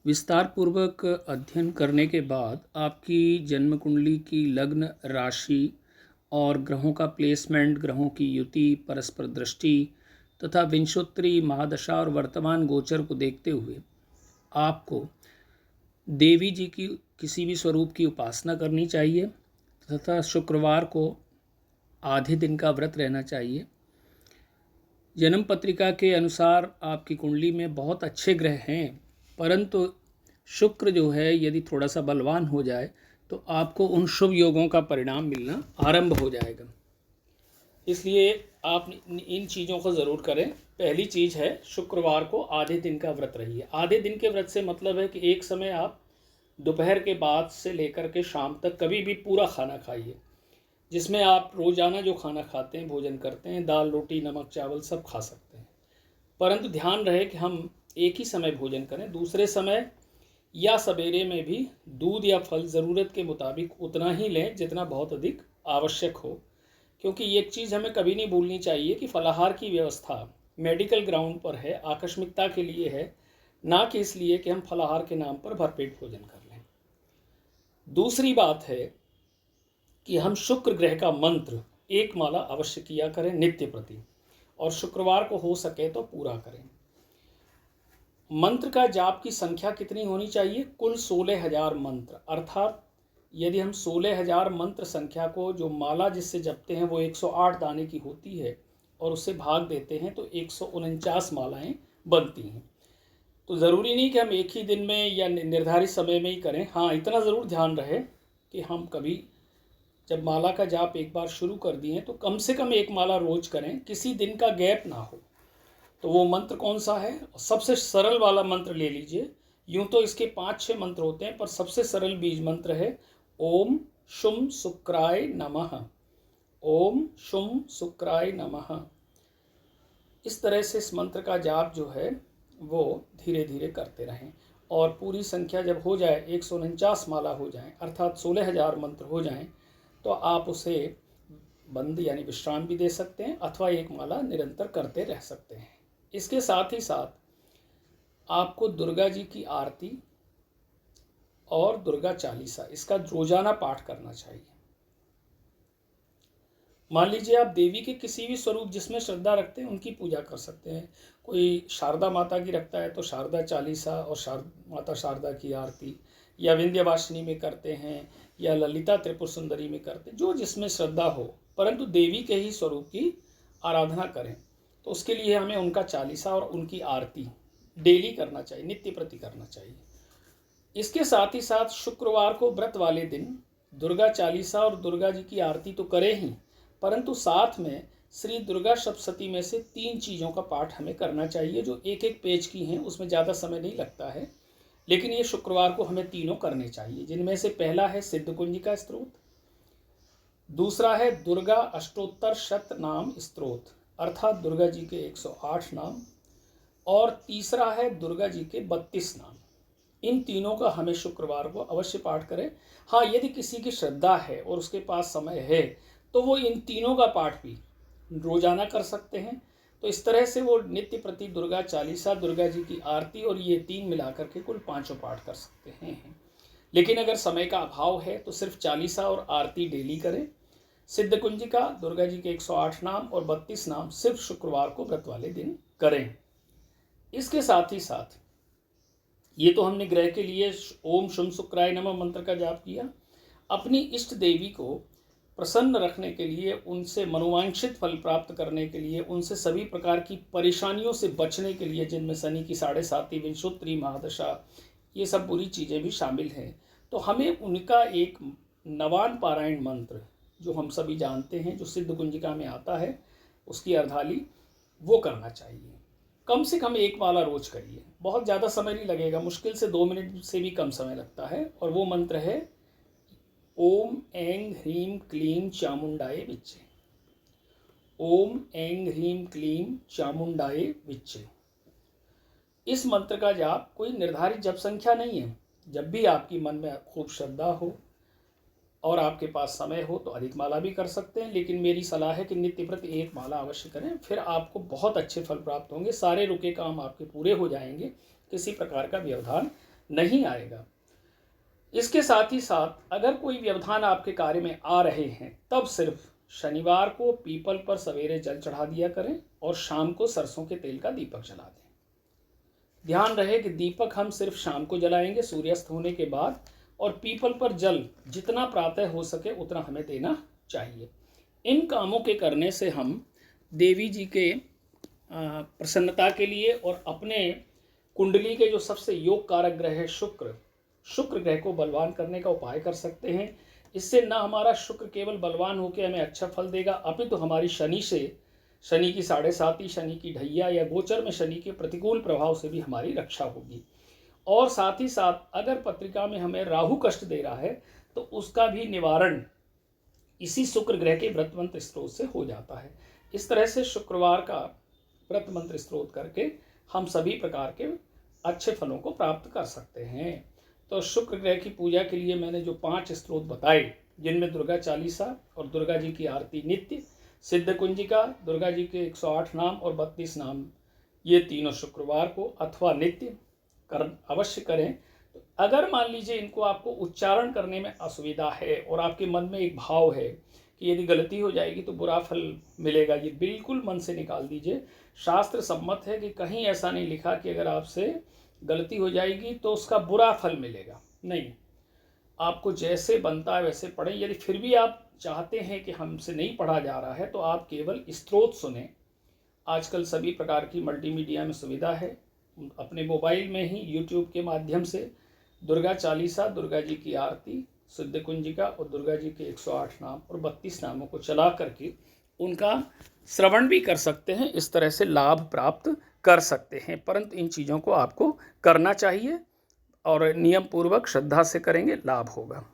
विस्तार पूर्वक अध्ययन करने के बाद आपकी जन्म कुंडली की लग्न राशि और ग्रहों का प्लेसमेंट, ग्रहों की युति, परस्पर दृष्टि तथा विंशोत्तरी महादशा और वर्तमान गोचर को देखते हुए आपको देवी जी की किसी भी स्वरूप की उपासना करनी चाहिए तथा शुक्रवार को आधे दिन का व्रत रहना चाहिए। जन्म पत्रिका के अनुसार आपकी कुंडली में बहुत अच्छे ग्रह हैं, परंतु शुक्र जो है यदि थोड़ा सा बलवान हो जाए तो आपको उन शुभ योगों का परिणाम मिलना आरंभ हो जाएगा। इसलिए आप इन चीज़ों को ज़रूर करें। पहली चीज़ है, शुक्रवार को आधे दिन का व्रत रहिए। आधे दिन के व्रत से मतलब है कि एक समय आप दोपहर के बाद से लेकर के शाम तक कभी भी पूरा खाना खाइए, जिसमें आप रोज़ाना जो खाना खाते हैं, भोजन करते हैं, दाल रोटी नमक चावल सब खा सकते हैं, परंतु ध्यान रहे कि हम एक ही समय भोजन करें। दूसरे समय या सवेरे में भी दूध या फल ज़रूरत के मुताबिक उतना ही लें जितना बहुत अधिक आवश्यक हो, क्योंकि एक चीज़ हमें कभी नहीं भूलनी चाहिए कि फलाहार की व्यवस्था मेडिकल ग्राउंड पर है, आकस्मिकता के लिए है, ना कि इसलिए कि हम फलाहार के नाम पर भरपेट भोजन कर लें। दूसरी बात है कि हम शुक्र ग्रह का मंत्र एक माला अवश्य किया करें नित्य प्रति, और शुक्रवार को हो सके तो पूरा करें। मंत्र का जाप की संख्या कितनी होनी चाहिए? कुल 16,000 मंत्र, अर्थात यदि हम 16,000 मंत्र संख्या को, जो माला जिससे जपते हैं वो 108 दाने की होती है, और उससे भाग देते हैं तो 149 मालाएं बनती हैं। तो ज़रूरी नहीं कि हम एक ही दिन में या निर्धारित समय में ही करें। हाँ, इतना ज़रूर ध्यान रहे कि हम कभी जब माला का जाप एक बार शुरू कर दिए तो कम से कम एक माला रोज करें, किसी दिन का गैप ना हो। तो वो मंत्र कौन सा है? सबसे सरल वाला मंत्र ले लीजिए। यूं तो इसके 5-6 मंत्र होते हैं, पर सबसे सरल बीज मंत्र है ओम शुम शुक्राय नमः। ओम शुम शुक्राय नमः। इस तरह से इस मंत्र का जाप जो है वो धीरे धीरे करते रहें, और पूरी संख्या जब हो जाए, 149 माला हो जाए, अर्थात 16,000 मंत्र हो जाएं, तो आप उसे बंद यानी विश्राम भी दे सकते हैं, अथवा एक माला निरंतर करते रह सकते हैं। इसके साथ ही साथ आपको दुर्गा जी की आरती और दुर्गा चालीसा इसका रोजाना पाठ करना चाहिए। मान लीजिए आप देवी के किसी भी स्वरूप जिसमें श्रद्धा रखते हैं उनकी पूजा कर सकते हैं। कोई शारदा माता की रखता है तो शारदा चालीसा और माता शारदा की आरती, या विंध्यवासिनी में करते हैं, या ललिता त्रिपुर सुंदरी में करते हैं, जो जिसमें श्रद्धा हो, परंतु देवी के ही स्वरूप की आराधना करें। तो उसके लिए हमें उनका चालीसा और उनकी आरती डेली करना चाहिए, नित्य प्रति करना चाहिए। इसके साथ ही साथ शुक्रवार को व्रत वाले दिन दुर्गा चालीसा और दुर्गा जी की आरती तो करें ही, परंतु साथ में श्री दुर्गा सप्तशती में से 3 चीज़ों का पाठ हमें करना चाहिए, जो एक एक पेज की हैं, उसमें ज़्यादा समय नहीं लगता है, लेकिन ये शुक्रवार को हमें तीनों करने चाहिए। जिनमें से पहला है सिद्धकुंजिका स्तोत्र, दूसरा है दुर्गा अष्टोत्तर शत नाम स्तोत्र, अर्थात दुर्गा जी के 108 नाम, और तीसरा है दुर्गा जी के 32 नाम। इन तीनों का हमें शुक्रवार को अवश्य पाठ करें। हाँ, यदि किसी की श्रद्धा है और उसके पास समय है तो वो इन तीनों का पाठ भी रोजाना कर सकते हैं। तो इस तरह से वो नित्य प्रति दुर्गा चालीसा, दुर्गा जी की आरती और ये 3 मिलाकर के कुल 5 पाठ कर सकते हैं। लेकिन अगर समय का अभाव है तो सिर्फ चालीसा और आरती डेली करें। सिद्ध कुंजिका, दुर्गा जी के 108 नाम और 32 नाम सिर्फ शुक्रवार को व्रत वाले दिन करें। इसके साथ ही साथ ये तो हमने ग्रह के लिए ओम शुम शुक्राय नमः मंत्र का जाप किया। अपनी इष्ट देवी को प्रसन्न रखने के लिए, उनसे मनोवांछित फल प्राप्त करने के लिए, उनसे सभी प्रकार की परेशानियों से बचने के लिए, जिनमें शनि की 7.5 विंशोत्तरी महादशा, ये सब बुरी चीज़ें भी शामिल हैं, तो हमें उनका एक नवान पारायण मंत्र जो हम सभी जानते हैं, जो सिद्ध कुंजिका में आता है, उसकी अर्धाली, वो करना चाहिए। कम से कम एक माला रोज करिए, बहुत ज़्यादा समय नहीं लगेगा, मुश्किल से 2 मिनट से भी कम समय लगता है। और वो मंत्र है ओम ऐं ह्रीं क्लीं चामुंडाय विच्चे। ओम ऐं ह्रीं क्लीं चामुंडाय विच्चे। इस मंत्र का जाप कोई निर्धारित जप संख्या नहीं है। जब भी आपकी मन में खूब श्रद्धा हो और आपके पास समय हो तो अधिक माला भी कर सकते हैं, लेकिन मेरी सलाह है कि नित्य प्रति एक माला अवश्य करें, फिर आपको बहुत अच्छे फल प्राप्त होंगे, सारे रुके काम आपके पूरे हो जाएंगे, किसी प्रकार का व्यवधान नहीं आएगा। इसके साथ ही साथ अगर कोई व्यवधान आपके कार्य में आ रहे हैं तब सिर्फ शनिवार को पीपल पर सवेरे जल चढ़ा दिया करें और शाम को सरसों के तेल का दीपक जला दें। ध्यान रहे कि दीपक हम सिर्फ शाम को जलाएंगे सूर्यास्त होने के बाद, और पीपल पर जल जितना प्रातः हो सके उतना हमें देना चाहिए। इन कामों के करने से हम देवी जी के प्रसन्नता के लिए और अपने कुंडली के जो सबसे योग कारक ग्रह है शुक्र ग्रह को बलवान करने का उपाय कर सकते हैं। इससे न हमारा शुक्र केवल बलवान होकर हमें अच्छा फल देगा, अपितु हमारी शनि की 7.5, शनि की ढैया या गोचर में शनि के प्रतिकूल प्रभाव से भी हमारी रक्षा होगी। और साथ ही साथ अगर पत्रिका में हमें राहु कष्ट दे रहा है तो उसका भी निवारण इसी शुक्र ग्रह के व्रत मंत्र स्त्रोत से हो जाता है। इस तरह से शुक्रवार का व्रत मंत्र स्त्रोत करके हम सभी प्रकार के अच्छे फलों को प्राप्त कर सकते हैं। तो शुक्र ग्रह की पूजा के लिए मैंने जो 5 स्त्रोत बताए, जिनमें दुर्गा चालीसा और दुर्गा जी की आरती नित्य, सिद्ध कुंजिका, दुर्गा जी के 108 नाम और 32 नाम, ये तीनों शुक्रवार को अथवा नित्य अवश्य करें। तो अगर मान लीजिए इनको आपको उच्चारण करने में असुविधा है और आपके मन में एक भाव है कि यदि गलती हो जाएगी तो बुरा फल मिलेगा, ये बिल्कुल मन से निकाल दीजिए। शास्त्र सम्मत है कि कहीं ऐसा नहीं लिखा कि अगर आपसे गलती हो जाएगी तो उसका बुरा फल मिलेगा, नहीं, आपको जैसे बनता है वैसे पढ़ें। यदि फिर भी आप चाहते हैं कि हमसे नहीं पढ़ा जा रहा है तो आप केवल स्त्रोत सुने। आजकल सभी प्रकार की मल्टीमीडिया में सुविधा है, अपने मोबाइल में ही यूट्यूब के माध्यम से दुर्गा चालीसा, दुर्गा जी की आरती, सिद्ध कुंजिका और दुर्गा जी के 108 नाम और 32 नामों को चला करके उनका श्रवण भी कर सकते हैं। इस तरह से लाभ प्राप्त कर सकते हैं, परंतु इन चीज़ों को आपको करना चाहिए और नियम पूर्वक श्रद्धा से करेंगे, लाभ होगा।